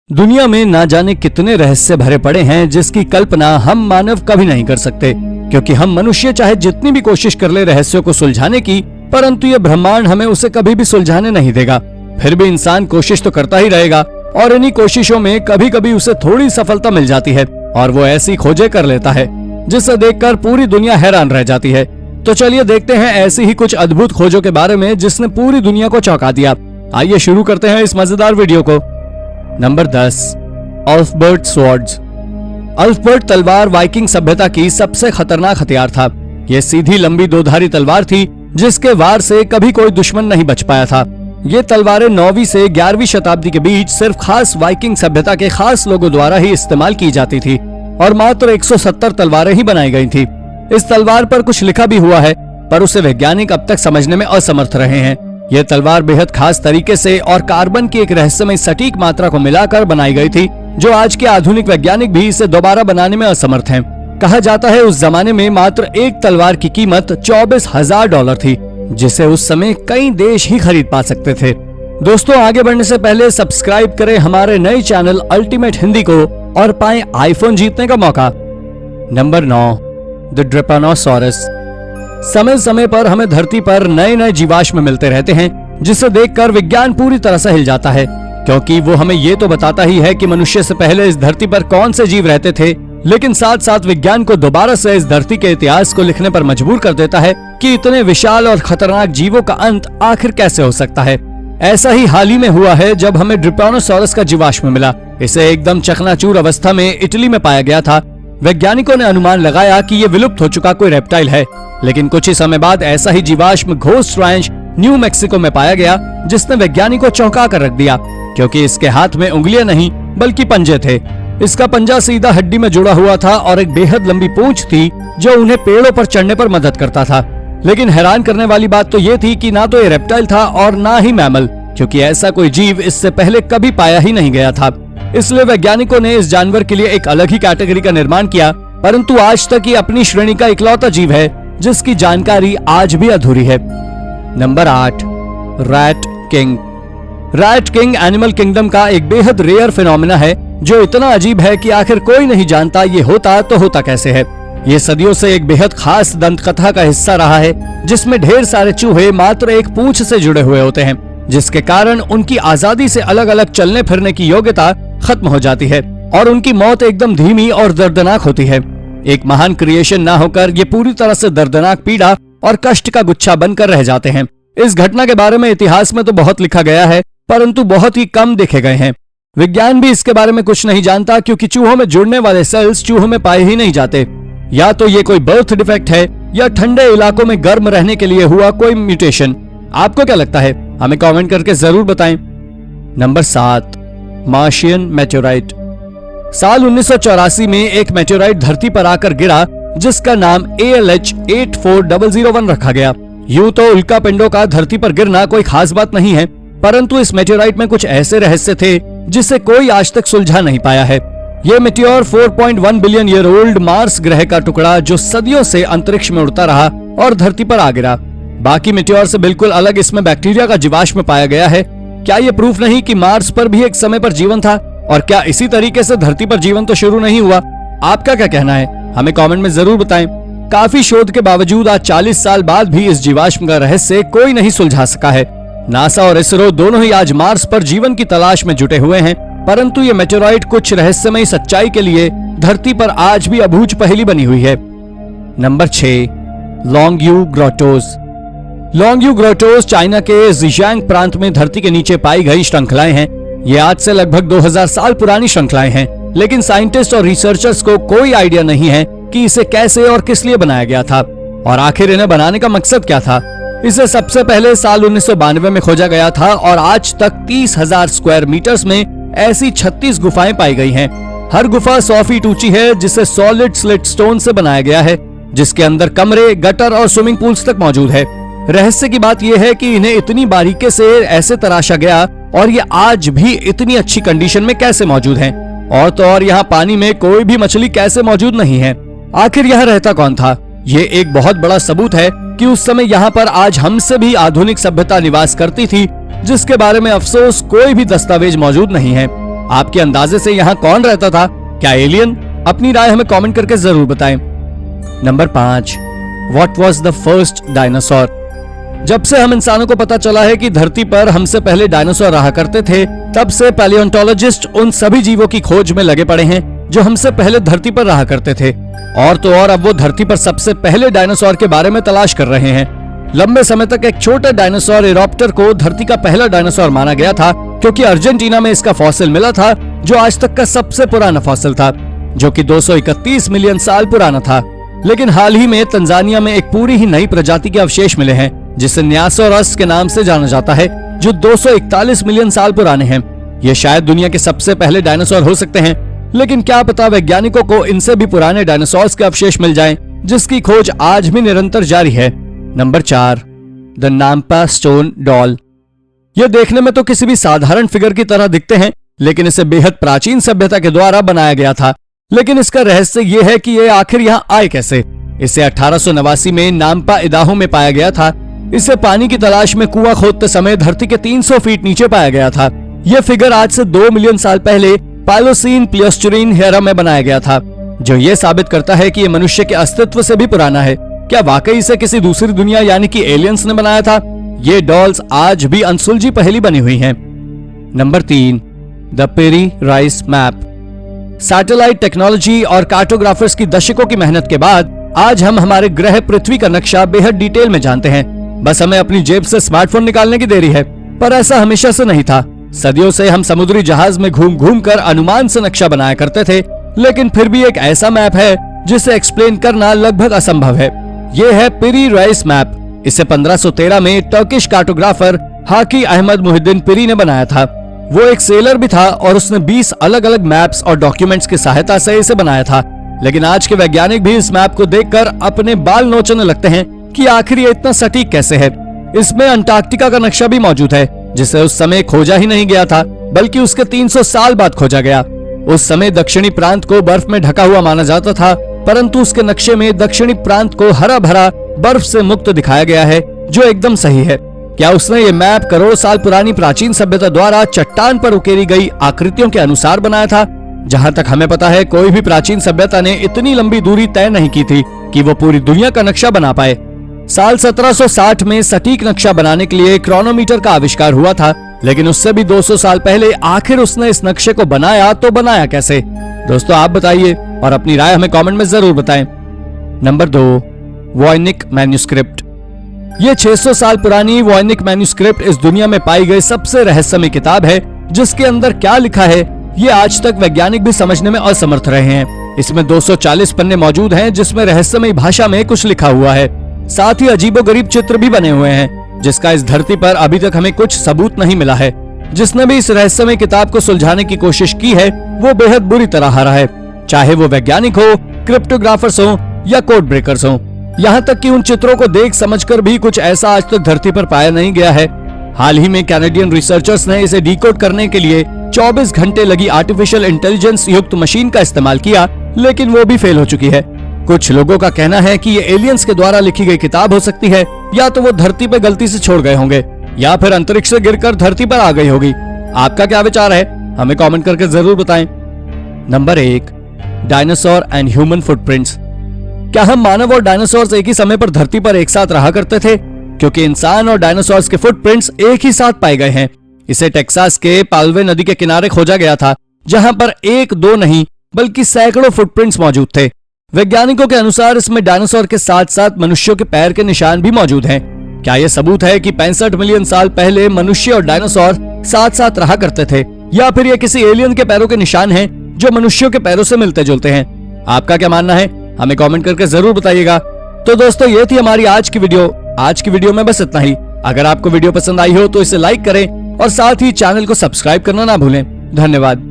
दुनिया में ना जाने कितने रहस्य भरे पड़े हैं जिसकी कल्पना हम मानव कभी नहीं कर सकते, क्योंकि हम मनुष्य चाहे जितनी भी कोशिश कर ले रहस्यों को सुलझाने की, परंतु ये ब्रह्मांड हमें उसे कभी भी सुलझाने नहीं देगा। फिर भी इंसान कोशिश तो करता ही रहेगा और इन्हीं कोशिशों में कभी कभी उसे थोड़ी सफलता मिल जाती है और वो ऐसी खोजें कर लेता है जिसे देखकर पूरी दुनिया हैरान रह जाती है। तो चलिए देखते हैं ऐसी ही कुछ अद्भुत खोजों के बारे में जिसने पूरी दुनिया को चौंका दिया। आइए शुरू करते हैं इस मजेदार वीडियो को। Number 10, अल्फबर्ट swords. अल्फबर्ट तलवार वाइकिंग सभ्यता की सबसे खतरनाक हथियार था। ये सीधी लंबी दोधारी तलवार थी जिसके वार से कभी कोई दुश्मन नहीं बच पाया था। ये तलवारें 9वीं से 11वीं शताब्दी के बीच सिर्फ खास वाइकिंग सभ्यता के खास लोगों द्वारा ही इस्तेमाल की जाती थी और मात्र 170 तलवारें ही बनाई गई थी। इस तलवार पर कुछ लिखा भी हुआ है, पर उसे वैज्ञानिक अब तक समझने में असमर्थ रहे हैं। यह तलवार बेहद खास तरीके से और कार्बन की एक रहस्यमय सटीक मात्रा को मिलाकर बनाई गई थी, जो आज के आधुनिक वैज्ञानिक भी इसे दोबारा बनाने में असमर्थ हैं। कहा जाता है उस जमाने में मात्र एक तलवार की कीमत $24,000 थी, जिसे उस समय कई देश ही खरीद पा सकते थे। दोस्तों, आगे बढ़ने से पहले सब्सक्राइब करें हमारे नए चैनल अल्टीमेट हिंदी को और पाएं आईफोन जीतने का मौका। Number 9, the Drepanosaurus. समय समय पर हमें धरती पर नए नए जीवाश्म मिलते रहते हैं, जिसे देखकर विज्ञान पूरी तरह से हिल जाता है, क्योंकि वो हमें ये तो बताता ही है कि मनुष्य से पहले इस धरती पर कौन से जीव रहते थे, लेकिन साथ साथ विज्ञान को दोबारा से इस धरती के इतिहास को लिखने पर मजबूर कर देता है कि इतने विशाल और खतरनाक जीवों का अंत आखिर कैसे हो सकता है। ऐसा ही हाल ही में हुआ है जब हमें ड्रेपानोसॉरस का जीवाश्म मिला। इसे एकदम चकनाचूर अवस्था में इटली में पाया गया था। वैज्ञानिकों ने अनुमान लगाया कि ये विलुप्त हो चुका कोई रेप्टाइल है, लेकिन कुछ ही समय बाद ऐसा ही जीवाश्म घोस्ट रैंच न्यू मैक्सिको में पाया गया, जिसने वैज्ञानिकों को चौंका कर रख दिया, क्योंकि इसके हाथ में उंगलियां नहीं बल्कि पंजे थे। इसका पंजा सीधा हड्डी में जुड़ा हुआ था और एक बेहद लंबी पूंछ थी जो उन्हें पेड़ों पर चढ़ने पर मदद करता था। लेकिन हैरान करने वाली बात तो ये थी कि ना तो ये रेप्टाइल था और ना ही मैमल, क्योंकि ऐसा कोई जीव इससे पहले कभी पाया ही नहीं गया था। इसलिए वैज्ञानिकों ने इस जानवर के लिए एक अलग ही कैटेगरी का निर्माण किया, परंतु आज तक ये अपनी श्रेणी का इकलौता जीव है जिसकी जानकारी आज भी अधूरी है। Number 8, rat king. Rat king animal kingdom का एक बेहद रेयर फिनोमेना है जो इतना अजीब है कि आखिर कोई नहीं जानता ये होता तो होता कैसे है। ये सदियों से एक बेहद खास दंत कथा का हिस्सा रहा है, जिसमें ढेर सारे चूहे मात्र एक पूंछ से जुड़े हुए होते हैं, जिसके कारण उनकी आजादी से अलग अलग चलने फिरने की योग्यता खत्म हो जाती है और उनकी मौत एकदम धीमी और दर्दनाक होती है। एक महान क्रिएशन ना होकर ये पूरी तरह से दर्दनाक पीड़ा और कष्ट का गुच्छा बनकर रह जाते हैं। इस घटना के बारे में इतिहास में तो बहुत लिखा गया है, परंतु बहुत ही कम देखे गए हैं। विज्ञान भी इसके बारे में कुछ नहीं जानता, क्योंकि चूहों में जुड़ने वाले सेल्स चूहों में पाए ही नहीं जाते। या तो ये कोई बर्थ डिफेक्ट है या ठंडे इलाकों में गर्म रहने के लिए हुआ कोई म्यूटेशन। आपको क्या लगता है? हमें कमेंट करके जरूर बताएं। Number 7, Martian meteorite. साल 1984 में एक मेटेओराइट धरती पर आकर गिरा, जिसका नाम ALH 84001 रखा गया। यूं तो उल्का पिंडों का धरती पर गिरना कोई खास बात नहीं है, परंतु इस मेटेओराइट में कुछ ऐसे रहस्य थे जिसे कोई आज तक सुलझा नहीं पाया है। यह Meteor 4.1 billion year old Mars ग्रह का टुकड़ा जो सदियों से अंतरिक्ष में उड़ता रहा और धरती पर आ गिरा। बाकी मेटेओर से बिल्कुल अलग इसमें बैक्टीरिया का जीवाश्म पाया गया है। क्या ये प्रूफ नहीं कि मार्स पर भी एक समय पर जीवन था? और क्या इसी तरीके से धरती पर जीवन तो शुरू नहीं हुआ? आपका क्या कहना है? हमें कमेंट में जरूर बताएं। काफी शोध के बावजूद आज 40 साल बाद भी इस जीवाश्म का रहस्य कोई नहीं सुलझा सका है। नासा और इसरो दोनों ही आज मार्स पर जीवन की तलाश में जुटे हुए हैं, परंतु ये मेटेओराइट कुछ रहस्यमय सच्चाई के लिए धरती पर आज भी अबूझ पहेली बनी हुई है। नंबर 6, लॉन्गयू ग्रोटोस। लॉन्गयू ग्रोटोस चाइना के ज़िजियांग प्रांत में धरती के नीचे पाई गई श्रृंखलाएं हैं। ये आज से लगभग 2000 साल पुरानी श्रृंखलाएं हैं, लेकिन साइंटिस्ट और रिसर्चर्स को कोई आइडिया नहीं है कि इसे कैसे और किस लिए बनाया गया था और आखिर इन्हें बनाने का मकसद क्या था। इसे सबसे पहले साल 1992 में खोजा गया था और आज तक 30,000 स्क्वायर मीटर्स में ऐसी 36 गुफाएं पाई गई हैं। हर गुफा 100 फीट ऊंची है, जिसे सॉलिड स्लिट स्टोन से बनाया गया है, जिसके अंदर कमरे, गटर और स्विमिंग पूल्स तक मौजूद है। रहस्य की बात यह है कि इन्हें इतनी बारीकी से ऐसे तराशा गया और ये आज भी इतनी अच्छी कंडीशन में कैसे मौजूद हैं। और तो और यहाँ पानी में कोई भी मछली कैसे मौजूद नहीं है। आखिर यह रहता कौन था? ये एक बहुत बड़ा सबूत है कि उस समय यहाँ पर आज हमसे भी आधुनिक सभ्यता निवास करती थी, जिसके बारे में अफसोस कोई भी दस्तावेज मौजूद नहीं है। आपके अंदाजे से यहाँ कौन रहता था? क्या एलियन? अपनी राय हमें कमेंट करके जरूर बताएं। Number 5, what was the first dinosaur? जब से हम इंसानों को पता चला है कि धरती पर हमसे पहले डायनासोर रहा करते थे, तब से पैलियोंटोलॉजिस्ट उन सभी जीवों की खोज में लगे पड़े हैं जो हमसे पहले धरती पर रहा करते थे। और तो और अब वो धरती पर सबसे पहले डायनासोर के बारे में तलाश कर रहे हैं। लंबे समय तक एक छोटा डायनासोर इरोप्टर को धरती का पहला डायनासोर माना गया था, क्योंकि अर्जेंटीना में इसका फॉसिल मिला था, जो आज तक का सबसे पुराना फॉसिल था, जो कि 231 मिलियन साल पुराना था। लेकिन हाल ही में तंजानिया में एक पूरी ही नई प्रजाति के अवशेष मिले हैं, जिसे न्यासोरस के नाम से जाना जाता है, जो 241 मिलियन साल पुराने हैं। ये शायद दुनिया के सबसे पहले डायनासोर हो सकते हैं, लेकिन क्या पता वैज्ञानिकों को इनसे भी पुराने डायनासोर्स के अवशेष मिल जाएं, जिसकी खोज आज भी निरंतर जारी है। Number 4, the Nampa stone doll. ये देखने में तो किसी भी साधारण फिगर की तरह दिखते हैं, लेकिन इसे बेहद प्राचीन सभ्यता के द्वारा बनाया गया था। लेकिन इसका रहस्य ये है कि ये आखिर यहाँ आए कैसे। इसे 1889 में नाम्पा इदाहो में पाया गया था। इसे पानी की तलाश में कुआं खोदते समय धरती के 300 फीट नीचे पाया गया था। यह फिगर आज से 2 मिलियन साल पहले पाइलोसीन प्लियोस्टरीन हेरा में बनाया गया था, जो ये साबित करता है कि ये मनुष्य के अस्तित्व से भी पुराना है। क्या वाकई इसे किसी दूसरी दुनिया यानी कि एलियंस ने बनाया था? ये डॉल्स आज भी अनसुलझी पहेली बनी हुई हैं। Number 3, the Piri Reis map. Satellite technology और कार्टोग्राफर्स की दशकों की मेहनत के बाद आज हम हमारे ग्रह पृथ्वी का नक्शा बेहद डिटेल में जानते हैं। बस हमें अपनी जेब से स्मार्टफोन निकालने की देरी है। पर ऐसा हमेशा से नहीं था। सदियों से हम समुद्री जहाज में घूम घूम कर अनुमान से नक्शा बनाया करते थे, लेकिन फिर भी एक ऐसा मैप है जिसे एक्सप्लेन करना लगभग असंभव है। ये है पेरी राइस मैप। इसे 1513 में Turkish cartographer Haji Ahmed Muhiddin Piri ने बनाया था। वो एक सेलर भी था और उसने 20 अलग अलग मैप्स और डॉक्यूमेंट्स की सहायता से इसे बनाया था। लेकिन आज के वैज्ञानिक भी इस मैप को देखकर अपने बाल नोचने लगते हैं कि आखिर ये इतना सटीक कैसे है। इसमें अंटार्कटिका का नक्शा भी मौजूद है, जिसे उस समय खोजा ही नहीं गया था, बल्कि उसके 300 साल बाद खोजा गया। उस समय दक्षिणी प्रांत को बर्फ में ढका हुआ माना जाता था, परंतु उसके नक्शे में दक्षिणी प्रांत को हरा भरा बर्फ से मुक्त दिखाया गया है, जो एकदम सही है। क्या उसने ये मैप करोड़ साल पुरानी प्राचीन सभ्यता द्वारा चट्टान पर उकेरी गई आकृतियों के अनुसार बनाया था? जहाँ तक हमें पता है, कोई भी प्राचीन सभ्यता ने इतनी लंबी दूरी तय नहीं की थी कि वो पूरी दुनिया का नक्शा बना पाए। साल 1760 में सटीक नक्शा बनाने के लिए क्रोनोमीटर का आविष्कार हुआ था, लेकिन उससे भी 200 साल पहले आखिर उसने इस नक्शे को बनाया तो बनाया कैसे? दोस्तों आप बताइए और अपनी राय हमें कमेंट में जरूर बताएं। Number 2, Voynich manuscript. ये 600 साल पुरानी वॉयनिक मैन्युस्क्रिप्ट इस दुनिया में पाई गई सबसे रहस्यमय किताब है, जिसके अंदर क्या लिखा है ये आज तक वैज्ञानिक भी समझने में असमर्थ रहे हैं। इसमें 240 पन्ने मौजूद हैं, जिसमें रहस्यमय भाषा में कुछ लिखा हुआ है। साथ ही अजीबोगरीब चित्र भी बने हुए हैं, जिसका इस धरती पर अभी तक हमें कुछ सबूत नहीं मिला है। जिसने भी इस रहस्यमय किताब को सुलझाने की कोशिश की है, वो बेहद बुरी तरह हारा है, चाहे वो वैज्ञानिक हो, क्रिप्टोग्राफर्स हो या कोड ब्रेकर्स हो। यहाँ तक कि उन चित्रों को देख समझकर भी कुछ ऐसा आज तक धरती पर पाया नहीं गया है। हाल ही में कैनेडियन रिसर्चर्स ने इसे डिकोड करने के लिए 24 घंटे लगी आर्टिफिशियल इंटेलिजेंस युक्त मशीन का इस्तेमाल किया, लेकिन वो भी फेल हो चुकी है। कुछ लोगों का कहना है कि ये एलियंस के द्वारा लिखी गई किताब हो सकती है, या तो वो धरती पर गलती से छोड़ गए होंगे, या फिर अंतरिक्ष से गिरकर धरती पर आ गई होगी। आपका क्या विचार है? हमें कमेंट करके जरूर बताएं। Number 1, dinosaur and human footprints. क्या हम मानव और डायनासोर्स एक ही समय पर धरती पर एक साथ रहा करते थे? क्योंकि इंसान और डायनासोर्स के फुटप्रिंट्स एक ही साथ पाए गए हैं। इसे टेक्सास के पाल्वे नदी के किनारे खोजा गया था, जहां पर 1-2 नहीं बल्कि सैकड़ों फुटप्रिंट्स मौजूद थे। वैज्ञानिकों के अनुसार इसमें डायनासोर के साथ साथ मनुष्यों के पैर के निशान भी मौजूद हैं। क्या यह सबूत है कि 65 मिलियन साल पहले मनुष्य और डायनासोर साथ साथ रहा करते थे, या फिर यह किसी एलियन के पैरों के निशान हैं जो मनुष्यों के पैरों से मिलते जुलते हैं? आपका क्या मानना है? हमें कमेंट करके जरूर बताइएगा। तो दोस्तों ये थी हमारी आज की वीडियो। आज की वीडियो में बस इतना ही। अगर आपको वीडियो पसंद आई हो तो इसे लाइक करें और साथ ही चैनल को सब्सक्राइब करना ना भूलें। धन्यवाद।